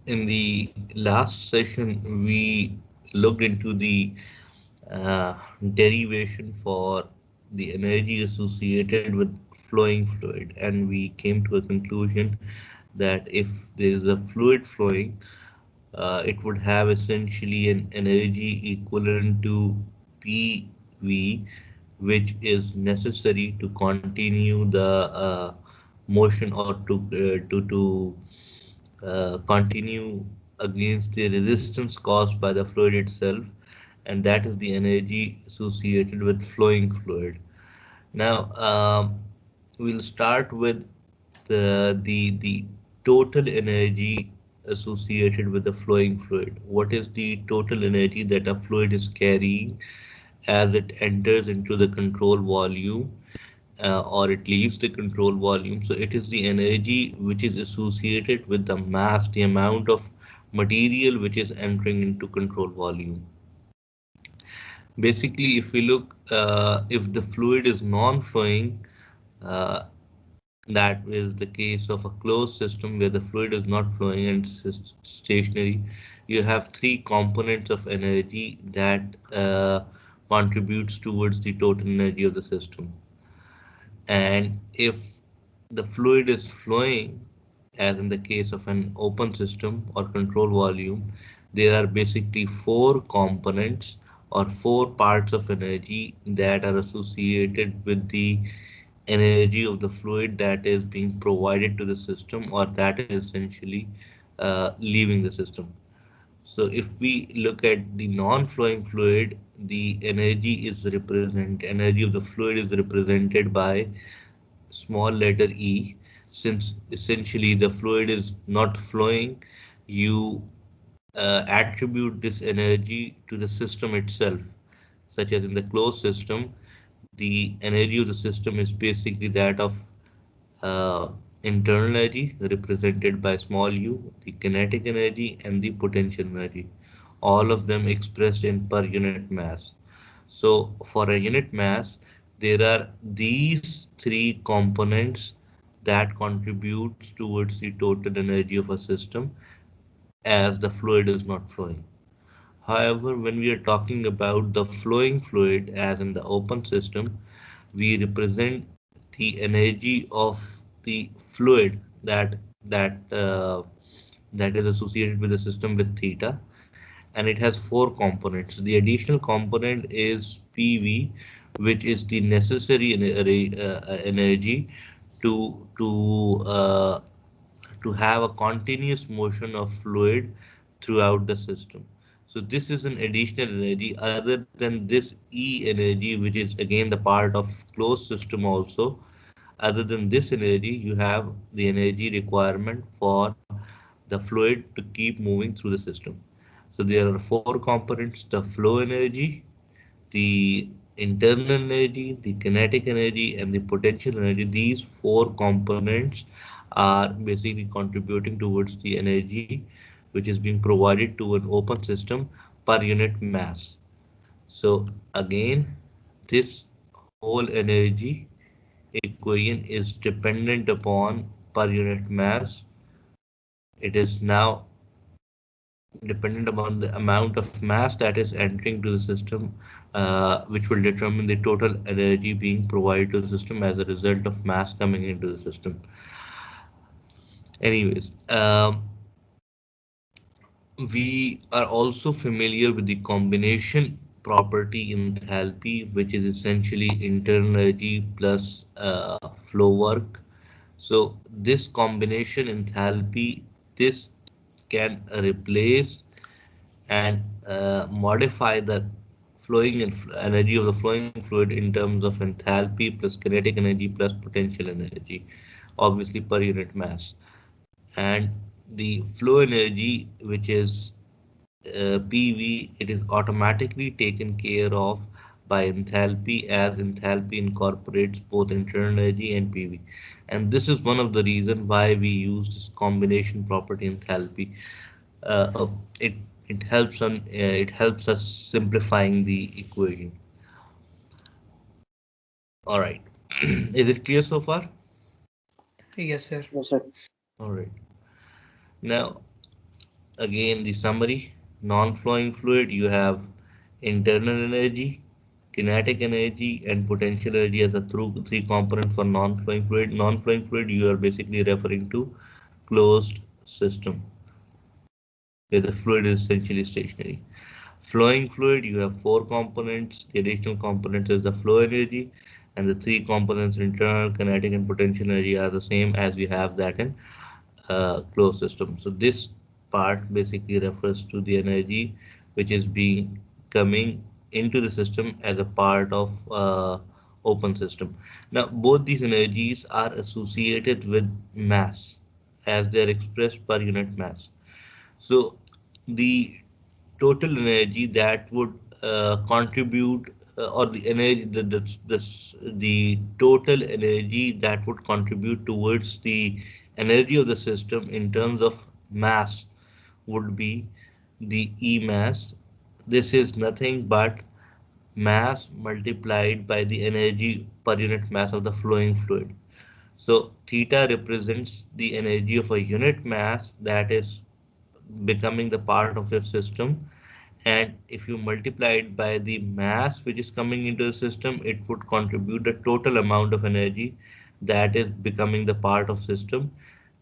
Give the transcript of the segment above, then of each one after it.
In the last session, we looked into the uh, derivation for the energy associated with flowing fluid, and we came to a conclusion that if there is a fluid flowing, it would have essentially an energy equivalent to PV, which is necessary to continue the motion or to continue against the resistance caused by the fluid itself, and that is the energy associated with flowing fluid. Now, we'll start with the total energy associated with the flowing fluid. What is the total energy that a fluid is carrying as it enters into the control volume or it leaves the control volume? So it is the energy which is associated with the mass, the amount of material which is entering into control volume. Basically, if we look, if the fluid is non-flowing, uh, that is the case of a closed system where the fluid is not flowing and stationary. You have three components of energy that contributes towards the total energy of the system. And if the fluid is flowing, as in the case of an open system or control volume, there are basically four components or four parts of energy that are associated with the energy of the fluid that is being provided to the system or that is essentially leaving the system. So if we look at the non-flowing fluid, the energy of the fluid is represented by small letter e. Since essentially the fluid is not flowing, you attribute this energy to the system itself, such as in the closed system, the energy of the system is basically that of uh, internal energy represented by small u, the kinetic energy, and the potential energy, all of them expressed in per unit mass. So for a unit mass, there are these three components that contributes towards the total energy of a system as the fluid is not flowing. However, when we are talking about the flowing fluid, as in the open system, we represent the energy of the fluid that that is associated with the system with theta, and it has four components. The additional component is PV, which is the necessary energy to to have a continuous motion of fluid throughout the system. So this is an additional energy other than this E energy, which is again the part of closed system also. Other than this energy, you have the energy requirement for the fluid to keep moving through the system. So there are four components: the flow energy, the internal energy, the kinetic energy, and the potential energy. These four components are basically contributing towards the energy which is being provided to an open system per unit mass. So again, this whole energy equation is dependent upon per unit mass. It is now dependent upon the amount of mass that is entering to the system, which will determine the total energy being provided to the system as a result of mass coming into the system. Anyways, we are also familiar with the combination property enthalpy, which is essentially internal energy plus flow work. So this combination enthalpy, this can replace and modify the flowing energy of the flowing fluid in terms of enthalpy plus kinetic energy plus potential energy, obviously per unit mass. And the flow energy, which is PV, it is automatically taken care of by enthalpy, as enthalpy incorporates both internal energy and PV. And this is one of the reasons why we use this combination property enthalpy. It it helps us simplifying the equation. All right. Is it clear so far? Yes, sir. Yes, sir. All right. Now, again, the summary. Non-flowing fluid, you have internal energy, kinetic energy, and potential energy as a through three component for non-flowing fluid. Non-flowing fluid, you are basically referring to closed system where the fluid is essentially stationary. Flowing fluid, you have four components. The additional components is the flow energy, and the three components, internal, kinetic, and potential energy, are the same as we have that in closed system. So this part basically refers to the energy which is being coming into the system as a part of open system. Now both these energies are associated with mass as they are expressed per unit mass. So the total energy that would contribute or the energy the total energy that would contribute towards the energy of the system in terms of mass would be the E mass. This is nothing but mass multiplied by the energy per unit mass of the flowing fluid. So theta represents the energy of a unit mass that is becoming the part of your system, and if you multiply it by the mass which is coming into the system, it would contribute the total amount of energy that is becoming the part of system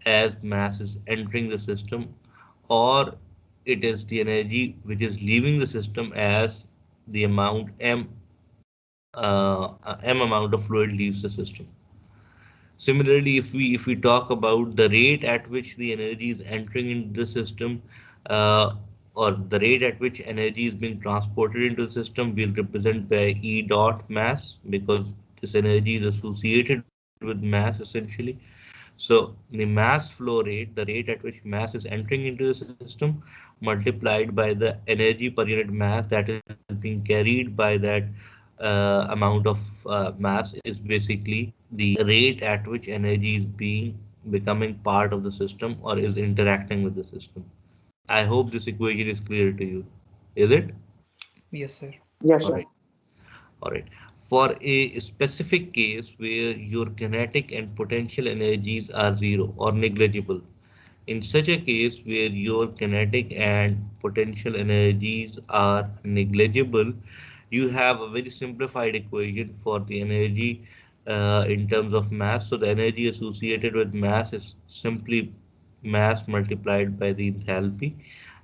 as mass is entering the system, or it is the energy which is leaving the system as the amount m amount of fluid leaves the system. Similarly, if we talk about the rate at which the energy is entering into the system, uh, or the rate at which energy is being transported into the system, we'll represent by E dot mass, because this energy is associated with mass essentially. So the mass flow rate, the rate at which mass is entering into the system, multiplied by the energy per unit mass that is being carried by that amount of mass, is basically the rate at which energy is being becoming part of the system or is interacting with the system. I hope this equation is clear to you. Is it? Yes, sir. Yes, All sir. right. All right. For a specific case where your kinetic and potential energies are zero or negligible, in such a case where your kinetic and potential energies are negligible, you have a very simplified equation for the energy in terms of mass. So the energy associated with mass is simply mass multiplied by the enthalpy,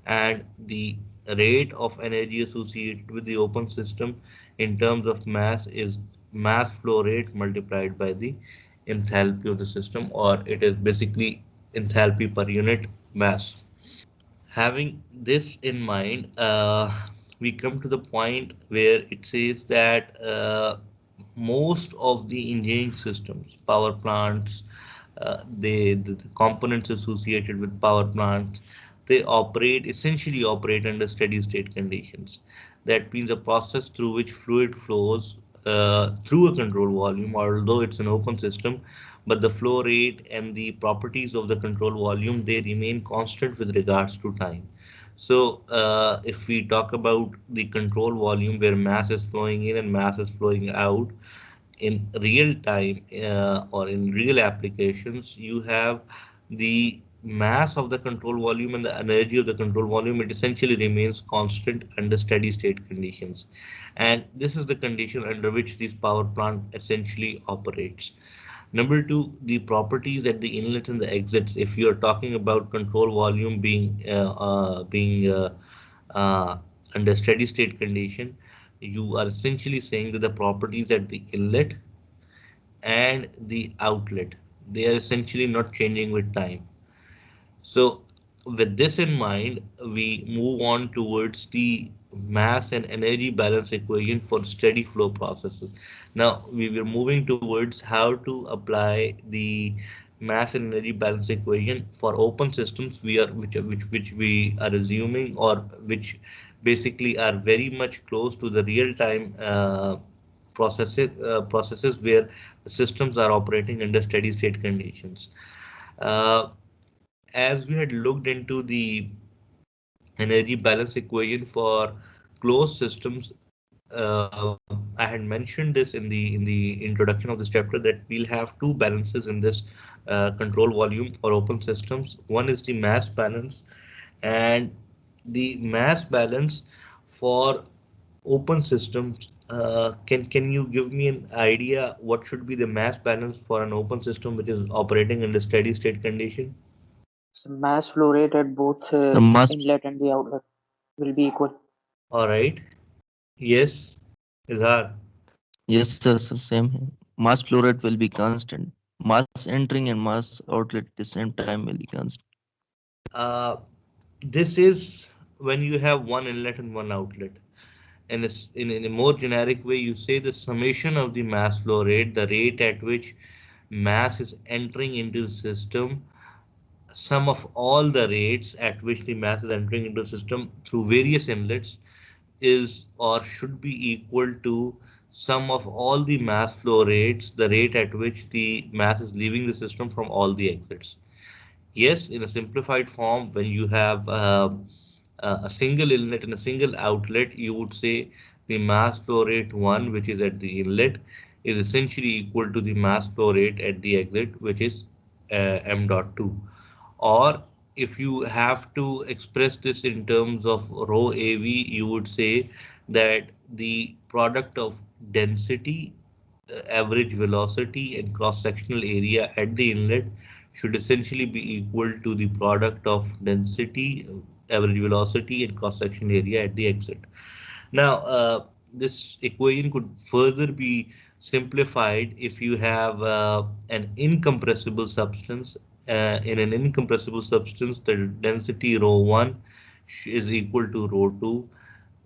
and the rate of energy associated with the open system in terms of mass is mass flow rate multiplied by the enthalpy of the system, or it is basically enthalpy per unit mass. Having this in mind, we come to the point where it says that most of the engineering systems, power plants, the components associated with power plants, they operate essentially operate under steady state conditions. That means a process through which fluid flows through a control volume, although it's an open system, but the flow rate and the properties of the control volume, they remain constant with regards to time. So if we talk about the control volume where mass is flowing in and mass is flowing out, in real time or in real applications, you have the mass of the control volume and the energy of the control volume. It essentially remains constant under steady state conditions. And this is the condition under which this power plant essentially operates. Number two, the properties at the inlet and the exits. If you're talking about control volume being uh, under steady state condition, you are essentially saying that the properties at the inlet and the outlet, they are essentially not changing with time. So with this in mind, we move on towards the mass and energy balance equation for steady flow processes. Now we were moving towards how to apply the mass and energy balance equation for open systems we are which we are assuming, or which basically are very much close to the real time processes where systems are operating under steady state conditions. Uh, as we had looked into the energy balance equation for closed systems, I had mentioned this in the introduction of this chapter that we'll have two balances in this control volume or open systems. One is the mass balance, and the mass balance for open systems. Can you give me an idea what should be the mass balance for an open system which is operating in the steady state condition? So mass flow rate at both The mass, inlet and the outlet will be equal. All right. Yes, Izhar. yes, sir, so same here. Mass flow rate will be constant. Mass entering and mass outlet at the same time will be constant. Uh, this is when you have one inlet and one outlet. And in a more generic way, you say the summation of the mass flow rate, the rate at which mass is entering into the system, sum of all the rates at which the mass is entering into the system through various inlets is or should be equal to sum of all the mass flow rates, the rate at which the mass is leaving the system from all the exits. Yes, in a simplified form, when you have a single inlet and a single outlet, you would say the mass flow rate 1, which is at the inlet, is essentially equal to the mass flow rate at the exit, which is m dot 2. Or if you have to express this in terms of rho AV, you would say that the product of density, average velocity, and cross-sectional area at the inlet should essentially be equal to the product of density, average velocity, and cross-sectional area at the exit. Now, this equation could further be simplified if you have an incompressible substance. In an incompressible substance, the density rho 1 is equal to rho 2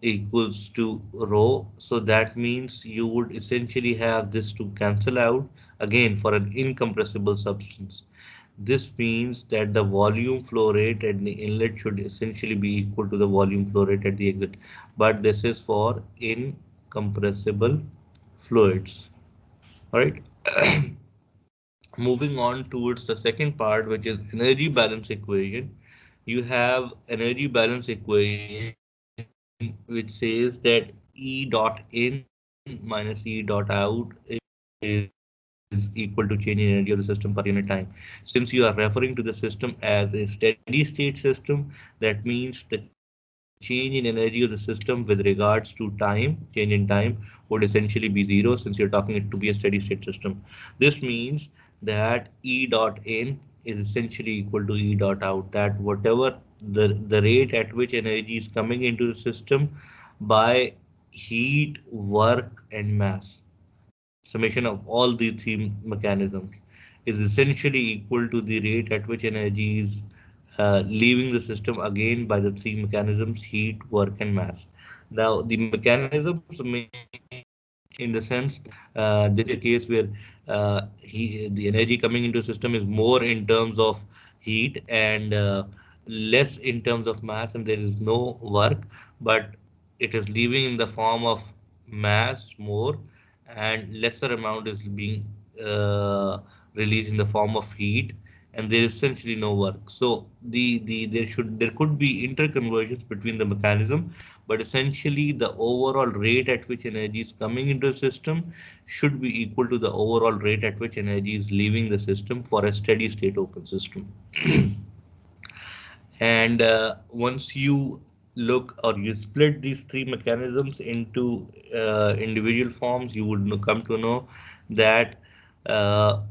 equals to rho. So that means you would essentially have this to cancel out again for an incompressible substance. This means that the volume flow rate at the inlet should essentially be equal to the volume flow rate at the exit. But this is for incompressible fluids. All right. Moving on towards the second part, which is energy balance equation. You have energy balance equation which says that E dot in minus E dot out is equal to change in energy of the system per unit time. Since you are referring to the system as a steady state system, that means the change in energy of the system with regards to change in time would essentially be zero since you're talking it to be a steady state system. This means that E dot in is essentially equal to E dot out, that whatever the rate at which energy is coming into the system by heat, work, and mass, summation of all the three mechanisms, is essentially equal to the rate at which energy is leaving the system again by the three mechanisms: heat, work, and mass. Now, the mechanisms may change in the sense that there may be a case where the energy coming into the system is more in terms of heat and less in terms of mass, and there is no work, but it is leaving in the form of mass more, and lesser amount is being uh, released in the form of heat, and there is essentially no work. So there could be interconversions between the mechanism, but essentially the overall rate at which energy is coming into the system should be equal to the overall rate at which energy is leaving the system for a steady state open system. And once you look or you split these three mechanisms into individual forms, you would come to know that uh,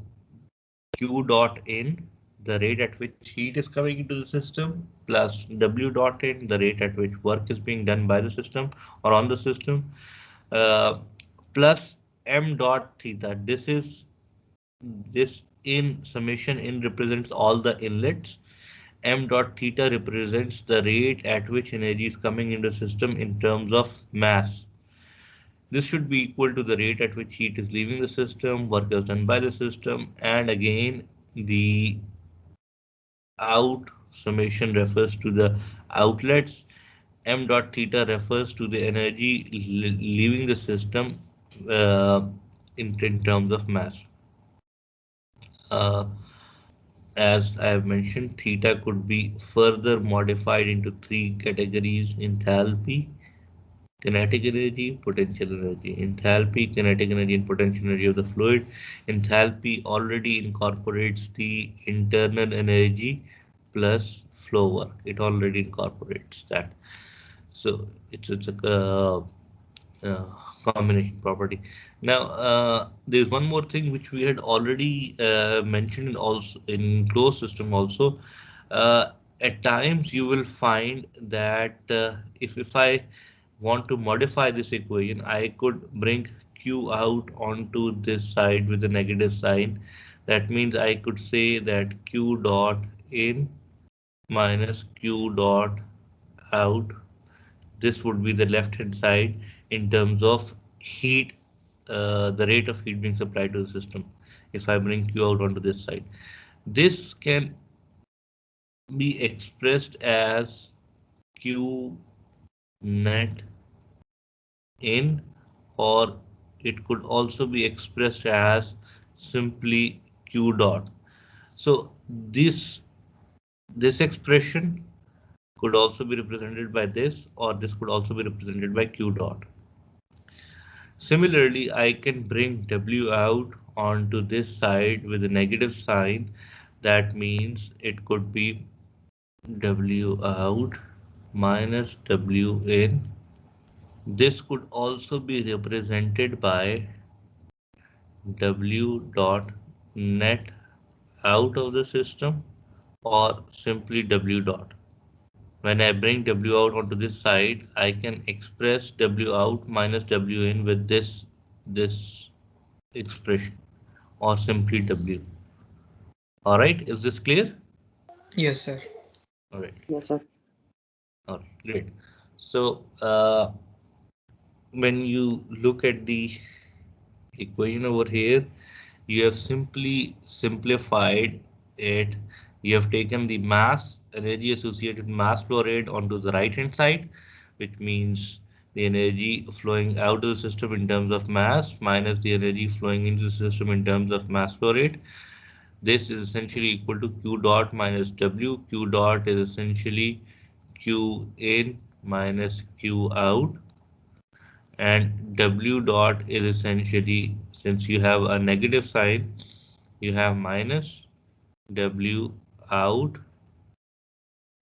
Q dot in, the rate at which heat is coming into the system, plus W dot in, the rate at which work is being done by the system or on the system, uh, plus M dot theta. This in summation in represents all the inlets. M dot theta represents the rate at which energy is coming into the system in terms of mass. This should be equal to the rate at which heat is leaving the system, work is done by the system, and again, the out summation refers to the outlets. M dot theta refers to the energy leaving the system uh, in terms of mass. Uh, as I have mentioned, theta could be further modified into three categories: enthalpy, kinetic energy, potential energy, enthalpy, kinetic energy, and potential energy of the fluid. Enthalpy already incorporates the internal energy plus flow work. It already incorporates that. So it's a uh, combination property. Now, there's one more thing which we had already mentioned also in closed system also. Uh, at times you will find that if I want to modify this equation, I could bring Q out onto this side with a negative sign. That means I could say that Q dot in minus Q dot out, this would be the left hand side in terms of heat, the rate of heat being supplied to the system. If I bring Q out onto this side, this can be expressed as Q net in, or it could also be expressed as simply Q dot. So this expression could also be represented by this, or this could also be represented by Q dot. Similarly, I can bring W out onto this side with a negative sign. That means it could be W out minus W in. This could also be represented by W dot net out of the system, or simply W dot. When I bring W out onto this side, I can express W out minus W in with this expression, or simply W. All right, is this clear? Yes, sir. All right, Yes, sir. all right, great. So when you look at the equation over here, you have simply simplified it. You have taken the mass energy associated mass flow rate onto the right hand side, which means the energy flowing out of the system in terms of mass minus the energy flowing into the system in terms of mass flow rate. This is essentially equal to Q dot minus W. Q dot is essentially Q in minus Q out, and W dot is essentially, since you have a negative sign, you have minus W out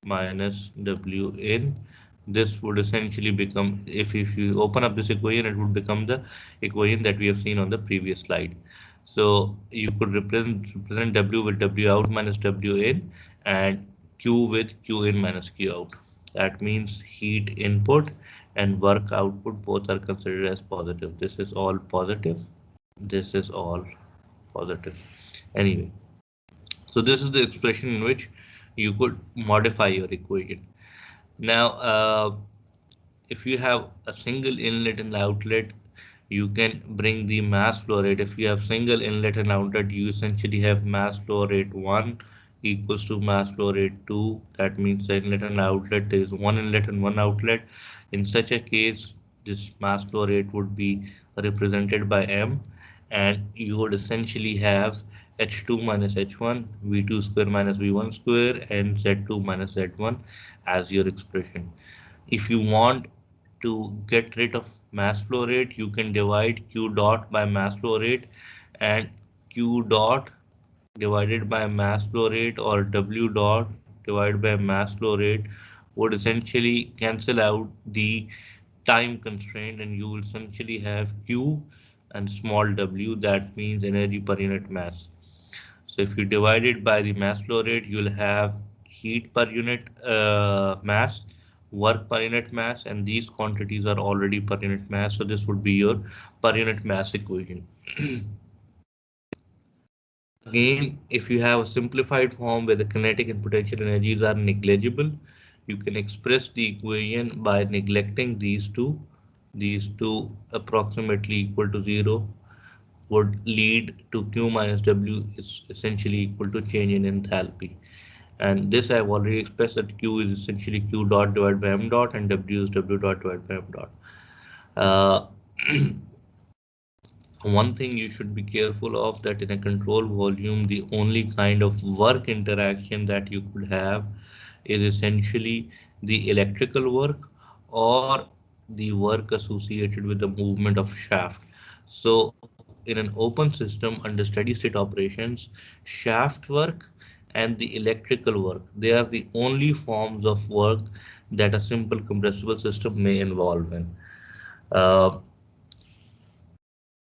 minus W in. This would essentially become, if you open up this equation, it would become the equation that we have seen on the previous slide. So you could represent W with W out minus W in, and Q with Q in minus Q out. That means heat input and work output both are considered as positive. This is all positive. This is all positive. Anyway, so this is the expression in which you could modify your equation. Now, if you have a single inlet and outlet, you can bring the mass flow rate. If you have single inlet and outlet, you essentially have mass flow rate 1 equals to mass flow rate 2. That means the inlet and outlet, there is one inlet and one outlet. In such a case, this mass flow rate would be represented by M, and you would essentially have H2 minus H1, V2 square minus V1 square, and Z2 minus Z1 as your expression. If you want to get rid of mass flow rate, you can divide Q dot by mass flow rate, and Q dot divided by mass flow rate, or W dot divided by mass flow rate, would essentially cancel out the time constraint, and you will essentially have Q and small w, that means energy per unit mass. So if you divide it by the mass flow rate, you'll have heat per unit mass, work per unit mass, and these quantities are already per unit mass. So this would be your per unit mass equation. Again, if you have a simplified form where the kinetic and potential energies are negligible, you can express the equation by neglecting these two. These two approximately equal to 0 would lead to Q minus W is essentially equal to change in enthalpy. And this I've already expressed that Q is essentially Q dot divided by M dot, and W is W dot divided by M dot. Uh, One thing you should be careful of, that in a control volume, the only kind of work interaction that you could have is essentially the electrical work, or the work associated with the movement of shaft. So in an open system under steady state operations, shaft work and the electrical work, they are the only forms of work that a simple compressible system may involve in. Uh,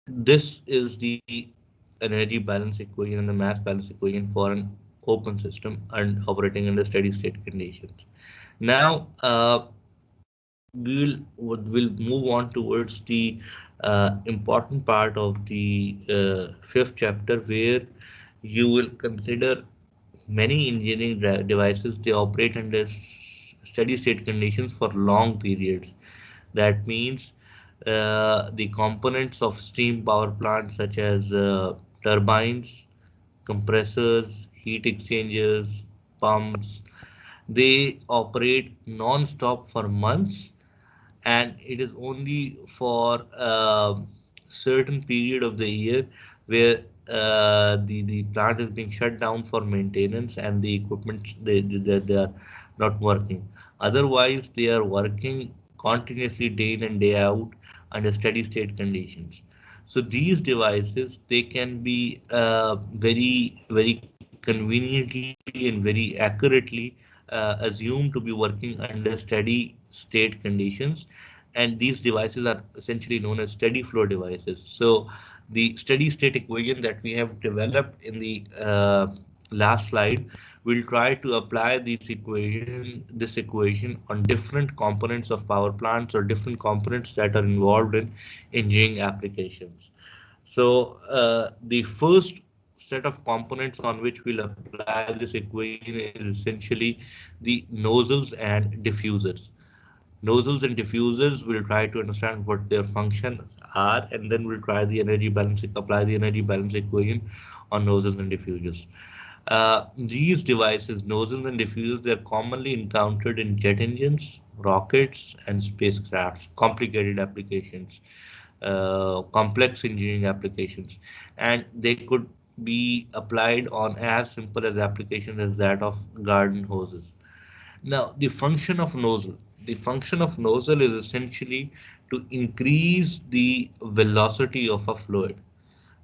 this is the energy balance equation and the mass balance equation for an open system and operating under steady state conditions. Now, we'll move on towards the important part of the fifth chapter, where you will consider many engineering devices. They operate under steady state conditions for long periods. That means the components of steam power plants such as turbines, compressors, heat exchangers, pumps, they operate non-stop for months, and it is only for certain period of the year where the plant is being shut down for maintenance and the equipment they are not working. Otherwise, they are working continuously day in and day out under steady state conditions. So these devices, they can be very conveniently and very accurately assumed to be working under steady state conditions, and these devices are essentially known as steady flow devices. So the steady state equation that we have developed in the last slide, we'll try to apply this equation on different components of power plants or different components that are involved in engineering applications. So the first set of components on which we'll apply this equation is essentially the nozzles and diffusers. Nozzles and diffusers, we'll try to understand what their functions are, and then we'll try the energy balance, apply the energy balance equation on nozzles and diffusers. These devices, nozzles and diffusers, they're commonly encountered in jet engines, rockets, and spacecrafts, complicated applications, complex engineering applications, and they could be applied on as simple as applications as that of garden hoses. Now, the function of nozzle is essentially to increase the velocity of a fluid.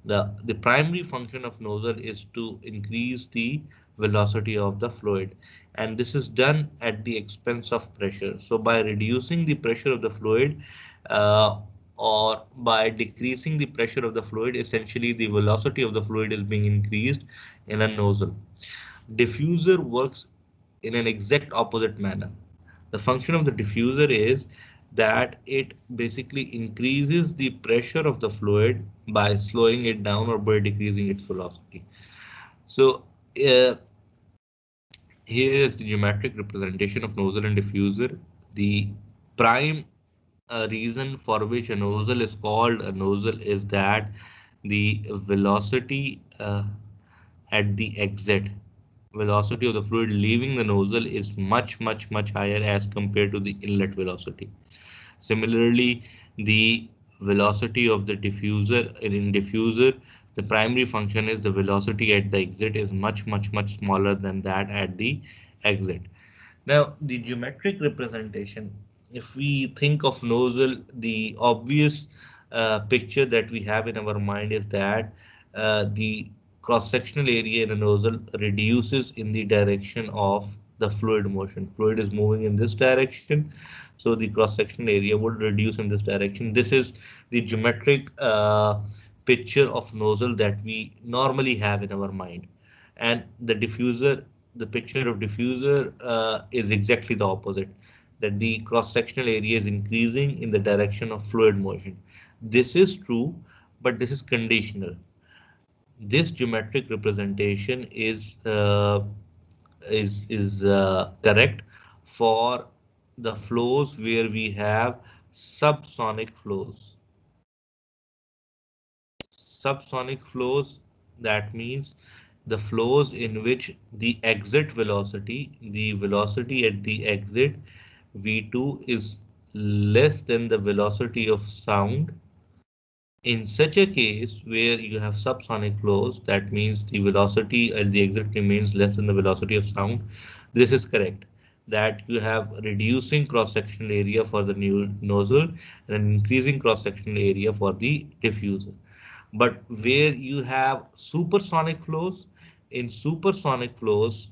The primary function of nozzle is to increase the velocity of the fluid, and this is done at the expense of pressure. So by reducing the pressure of the fluid, uh, or by decreasing the pressure of the fluid, essentially the velocity of the fluid is being increased in a nozzle. Diffuser works in an exact opposite manner. The function of the diffuser is that it basically increases the pressure of the fluid by slowing it down or by decreasing its velocity. So uh, here is the geometric representation of nozzle and diffuser. The prime reason for which a nozzle is called a nozzle is that the velocity at the exit, velocity of the fluid leaving the nozzle is much higher as compared to the inlet velocity. Similarly, the velocity of the diffuser in diffuser, the primary function is the velocity at the exit is much smaller than that at the exit. Now, the geometric representation, if we think of nozzle, the obvious picture that we have in our mind is that the cross-sectional area in a nozzle reduces in the direction of the fluid motion. Fluid is moving in this direction, so the cross-sectional area would reduce in this direction. This is the geometric picture of nozzle that we normally have in our mind. And the diffuser, the picture of diffuser is exactly the opposite, that the cross-sectional area is increasing in the direction of fluid motion. This is true, but this is conditional. This geometric representation is correct for the flows where we have subsonic flows. Subsonic flows, that means the flows in which the exit velocity, the velocity at the exit V2 is less than the velocity of sound. In such a case where you have subsonic flows, that means the velocity at the exit remains less than the velocity of sound. This is correct. that you have reducing cross-sectional area for the new nozzle and an increasing cross-sectional area for the diffuser. But where you have supersonic flows, in supersonic flows,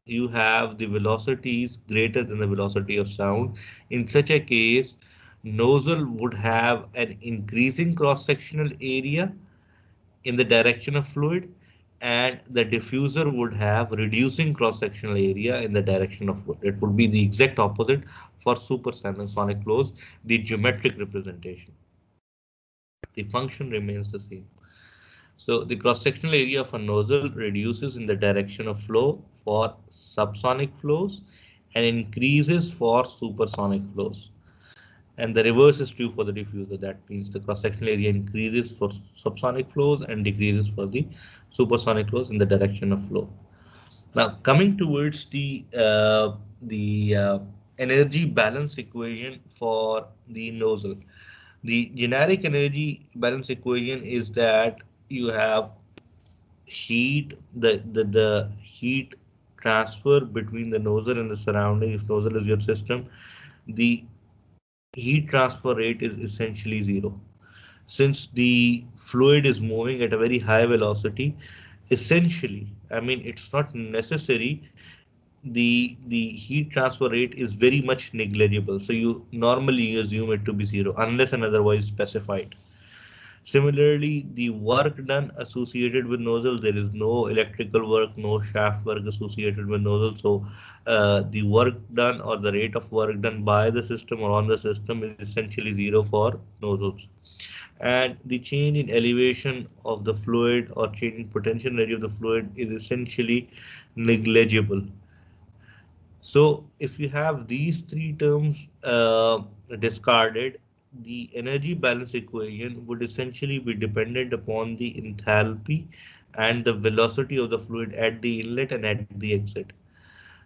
you have the velocities greater than the velocity of sound. In such a case, nozzle would have an increasing cross-sectional area in the direction of fluid, and the diffuser would have reducing cross-sectional area in the direction of fluid. It would be the exact opposite for supersonic flows, the geometric representation. The function remains the same. So the cross-sectional area of a nozzle reduces in the direction of flow for subsonic flows and increases for supersonic flows. And the reverse is true for the diffuser. That means the cross-sectional area increases for subsonic flows and decreases for the supersonic flows in the direction of flow. Now, coming towards the energy balance equation for the nozzle. The generic energy balance equation is that you have heat, the heat transfer between the nozzle and the surrounding. If nozzle is your system, the heat transfer rate is essentially zero. Since the fluid is moving at a very high velocity, essentially, I mean, it's not necessary. The heat transfer rate is very much negligible. So you normally assume it to be zero unless and otherwise specified. Similarly, the work done associated with nozzle, there is no electrical work, no shaft work associated with nozzle. So the work done or the rate of work done by the system or on the system is essentially zero for nozzles. And the change in elevation of the fluid or change in potential energy of the fluid is essentially negligible. So if you have these three terms discarded, the energy balance equation would essentially be dependent upon the enthalpy and the velocity of the fluid at the inlet and at the exit.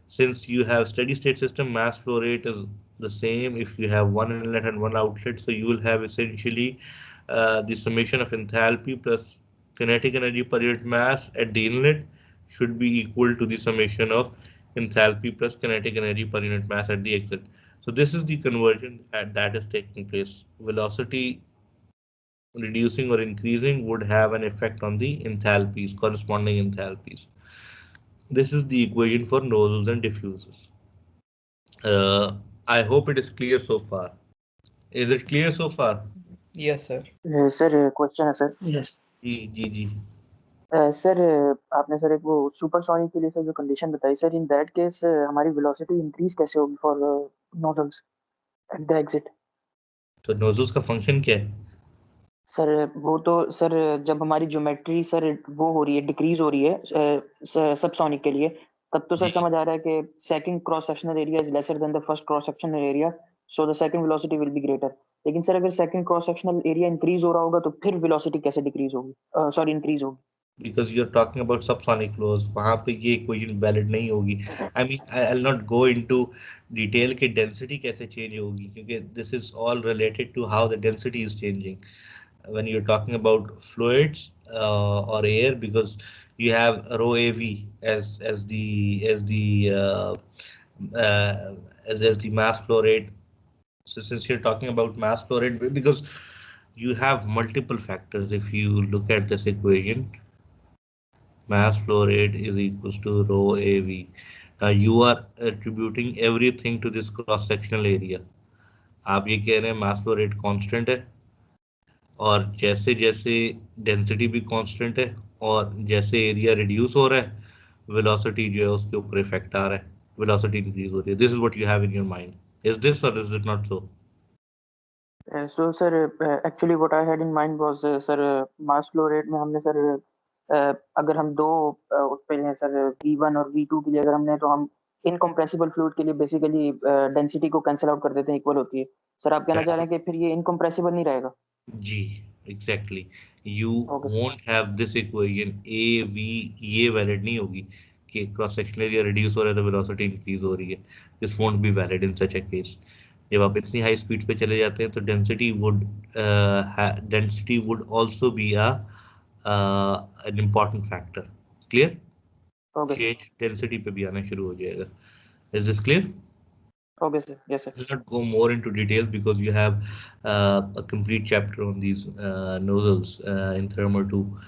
Since you have steady state system, mass flow rate is the same if you have one inlet and one outlet. So you will have essentially the summation of enthalpy plus kinetic energy per unit mass at the inlet should be equal to the summation of enthalpy plus kinetic energy per unit mass at the exit. So this is the conversion that is taking place. Velocity reducing or increasing would have an effect on the enthalpies, corresponding enthalpies. This is the equation for nozzles and diffusers. Uh, I hope it is clear so far. Is it clear so far? Yes, sir. Sir question है sir. Yes. जी. Sir आपने sir एक वो supersonic के लिए sir जो condition बताई sir, in that case हमारी velocity increase कैसे होगी for nozzles at the exit? तो नोजल्स का फंक्शन क्या है? सर वो तो सर जब हमारी ज्योमेट्री सर वो हो रही है, डिक्रीज हो रही है सबसोनिक के लिए, तब तो सर जी। समझ आ रहा है कि second cross sectional area is lesser than the first cross sectional area, so the second velocity will be greater. लेकिन सर अगर second cross sectional area increase हो रहा होगा तो फिर वेलोसिटी कैसे डिक्रीज होगी, सॉरी इंक्रीज होगी? Because you're talking about subsonic flows, वहाँ पे ये equation valid नहीं होगी. I mean, I'll not go into detail कि density कैसे change होगी, क्योंकि this is all related to how the density is changing. When you're talking about fluids or air, because you have rho AV as the as the mass flow rate. So since you're talking about mass flow rate, because you have multiple factors. If you look at this equation, mass flow rate is equals to rho AV. Now you are attributing everything to this cross sectional area. आप ये कह रहे हैं mass flow rate constant है, और जैसे जैसे density भी कांस्टेंट है और जैसे एरिया रिड्यूस हो रहा है, वेलोसिटी जो है उसके ऊपर इफेक्ट आ रहा है, वेलोसिटी इंक्रीज हो रही है. This is what you have in your mind. Is this और is it not so? So sir actually what I had in mind was sir mass flow rate में हमने सर अगर हम दो उस पे हैं सर V1 और V2 के लिए अगर हमने, तो हम इनकम्प्रेसिबल फ्लूइड के लिए बेसिकली डेंसिटी को कैंसिल आउट कर देते हैं, इक्वल होती है. सर आप कहना चाह रहे हैं कि फिर ये इनकम्प्रेसिबल नहीं रहेगा? जी exactly. You Okay. Won't have this equation A V, ये वैलिड नहीं होगी कि क्रॉस सेक्शनल एरिया रिड्यूस हो रहा है तो वेलोसिटी इंक्रीज हो रही है. This won't be valid in such a case. जब आप इतनी हाई स्पीड पे चले जाते हैं तो density would also be an important factor. Clear? Okay. Change density पे भी आना शुरू हो जाएगा. Is this clear? Okay, sir. Yes, sir. I'll not go more into details because you have a complete chapter on these nozzles in Thermo 2.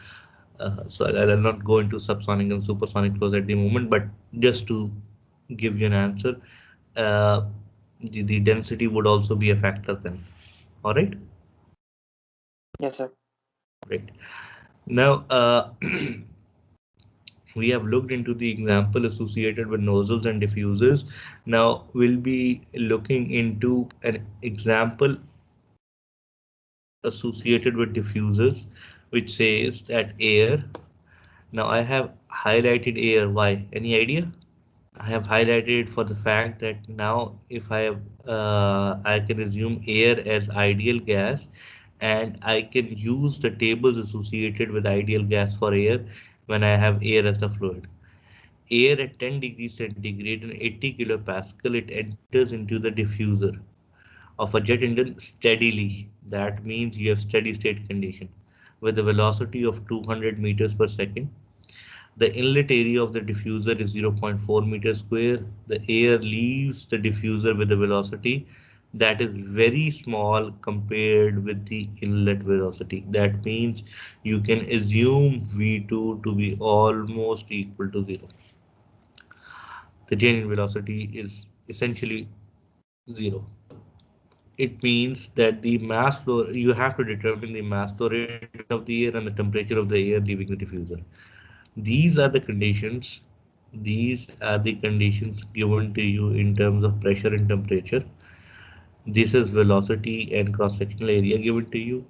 So I'll not go into subsonic and supersonic flows at the moment, but just to give you an answer, uh, the density would also be a factor then. All right, Yes, sir. great. Now, we have looked into the example associated with nozzles and diffusers. Now we'll be looking into an example associated with diffusers, which says that air. Now I have highlighted air. Why? Any idea? I have highlighted it for the fact that now if I can assume air as ideal gas, and I can use the tables associated with ideal gas for air when I have air as a fluid. Air at 10 degrees centigrade and 80 kilopascal, it enters into the diffuser of a jet engine steadily. That means you have steady state condition with a velocity of 200 meters per second. The inlet area of the diffuser is 0.4 meters square. The air leaves the diffuser with a velocity that is very small compared with the inlet velocity. That means you can assume V2 to be almost equal to zero. The genuine velocity is essentially zero. It means that the mass flow, you have to determine the mass flow rate of the air and the temperature of the air leaving the diffuser. These are the conditions, these are the conditions given to you in terms of pressure and temperature. This is velocity and cross-sectional area given to you.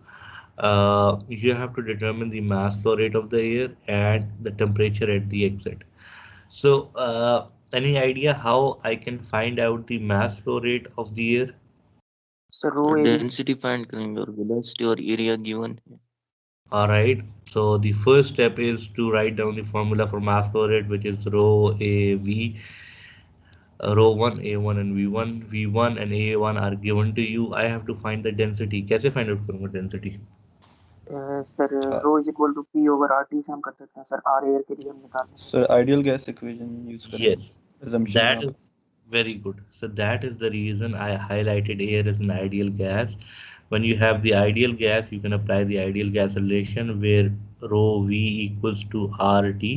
You have to determine the mass flow rate of the air and the temperature at the exit. So, any idea how I can find out the mass flow rate of the air? So rho AB. Density find करेंगे और velocity और area given है. All right. So the first step is to write down the formula for mass flow rate, which is rho A V, rho 1, A1 and V1. V1 and A1 are given to you. I have to find the density. कैसे find out करूँगा density? Sir rho is equal to P over R T से हम कर सकते हैं sir, are air के लिए हम निकाल लेंगे. Sir ideal gas equation use करेंगे Yes, assumption that यहाँ पे. is very good. So that is the reason I highlighted air as an ideal gas. When you have the ideal gas, you can apply the ideal gas relation where rho V equals to RT,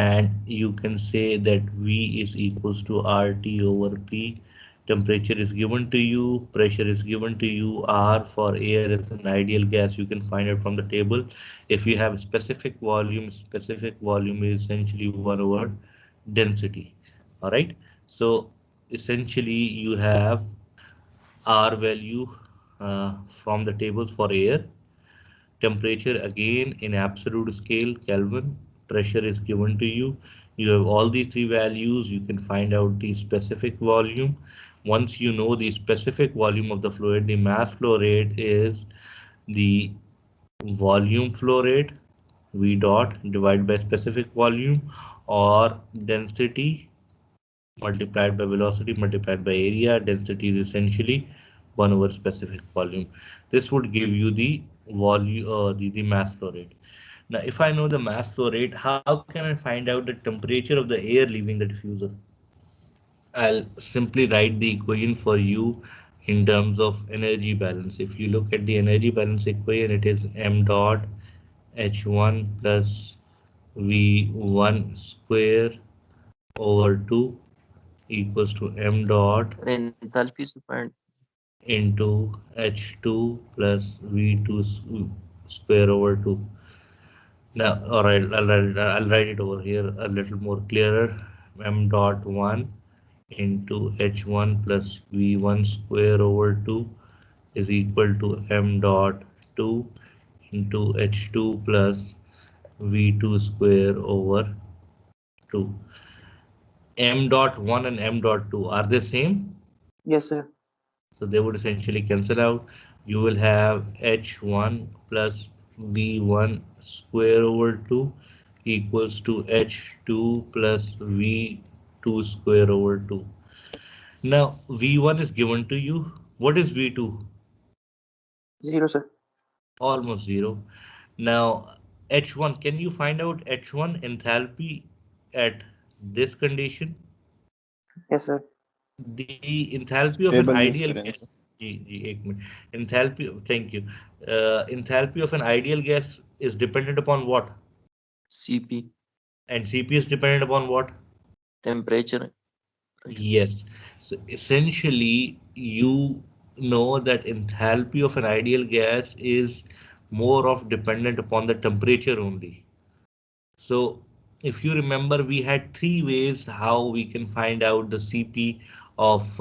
and you can say that V is equals to RT over P. Temperature is given to you, pressure is given to you, R for air is an ideal gas. You can find it from the table. If you have specific volume is essentially 1 over density. All right. So essentially you have R value from the tables for air. Temperature again in absolute scale, Kelvin. Pressure is given to you. You have all these three values. You can find out the specific volume. Once you know the specific volume of the fluid, the mass flow rate is the volume flow rate, V dot, divided by specific volume, or density multiplied by velocity multiplied by area. Density is essentially 1 over specific volume. This would give you the volume, the mass flow rate. Now, if I know the mass flow rate, how can I find out the temperature of the air leaving the diffuser? I'll simply write the equation for you in terms of energy balance. If you look at the energy balance equation, it is m dot h1 plus v1 square over 2 equals to m dot और enthalpy से find into h2 plus v2 square over 2. Now, all right, I'll write it over here a little more clearer. M dot 1 into h1 plus v1 square over 2 is equal to m dot 2 into h2 plus v2 square over 2. M dot 1 and m dot 2 are they same? Yes, sir. So they would essentially cancel out. You will have h1 plus v1 square over 2 equals to h2 plus v2 square over 2. Now v1 is given to you. What is v2? 0, sir. Almost zero. Now h1, can you find out h1 enthalpy at this condition? Yes, sir. The enthalpy of an Table use ideal करें gas. एक minute. Enthalpy. Thank you. Enthalpy of an ideal gas is dependent upon what? CP, And Cp is dependent upon what? temperature. Right. Yes. So essentially, you know that enthalpy of an ideal gas is more of dependent upon the temperature only. So if you remember, we had three ways how we can find out the Cp of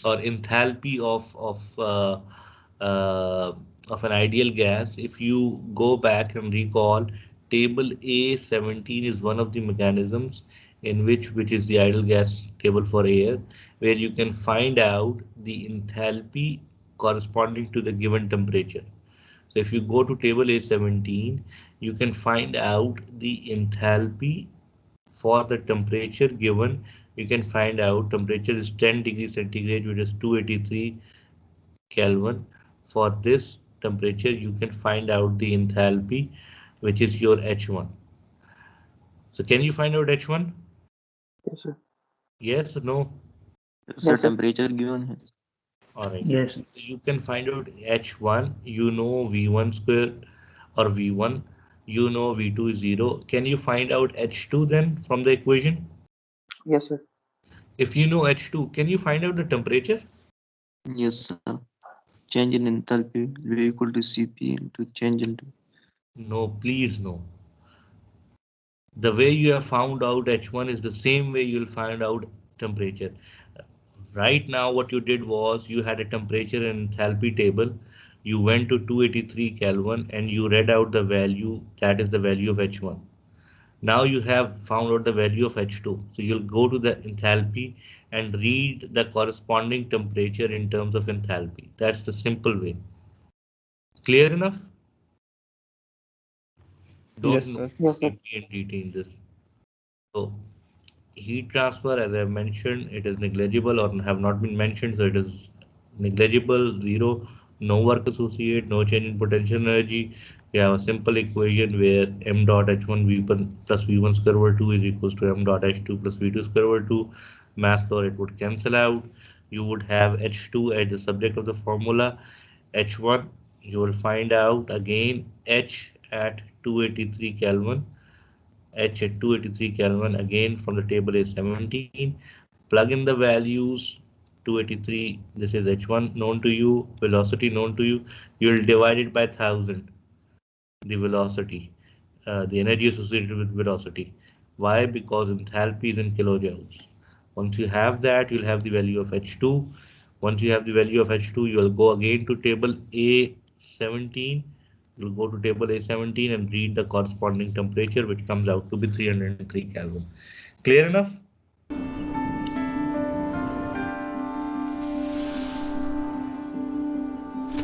or enthalpy uh, of an ideal gas. If you go back and recall, table A17 is one of the mechanisms in which is the ideal gas table for air, where you can find out the enthalpy corresponding to the given temperature. So if you go to table A17, you can find out the enthalpy for the temperature given. You can find out temperature is 10 degrees centigrade, which is 283 Kelvin. For this temperature, you can find out the enthalpy, which is your H1. So can you find out H1? Yes, sir. Yes or no? Sir, Yes, sir. temperature given है. All right. Yes. So you can find out H1, you know V1 square or V1, you know V2 is 0. Can you find out H2 then from the equation? Yes, sir. If you know H2, can you find out the temperature? Yes, sir. Change in enthalpy will be equal to Cp into change into. No, please no. The way you have found out H1 is the same way you'll find out temperature. Right now, what you did was you had a temperature and enthalpy table. You went to 283 Kelvin and you read out the value, that is the value of H1. Now you have found out the value of H2. So you'll go to the enthalpy and read the corresponding temperature in terms of enthalpy. That's the simple way. Clear enough? Don't Yes, know sir. Yes, sir. deeply in detail in this. So heat transfer, as I mentioned, it is negligible or have not been mentioned, so it is negligible, zero, no work associated, no change in potential energy. We have a simple equation where m dot h1 v1 plus v1 square over 2 is equals to m dot h2 plus v2 square over 2. Mass flow rate would cancel out. You would have h2 as the subject of the formula. H1, you will find out again h at 283 Kelvin. H at 283 Kelvin again from the table is 17. Plug in the values 283. This is H1 known to you, velocity known to you. You will divide it by 1000. The velocity, the energy associated with velocity. Why? Because enthalpy is in kilojoules. Once you have that, you'll have the value of H2. Once you have the value of H2, you'll go again to table A17. You'll go to table A17 and read the corresponding temperature, which comes out to be 303 Kelvin. Clear enough?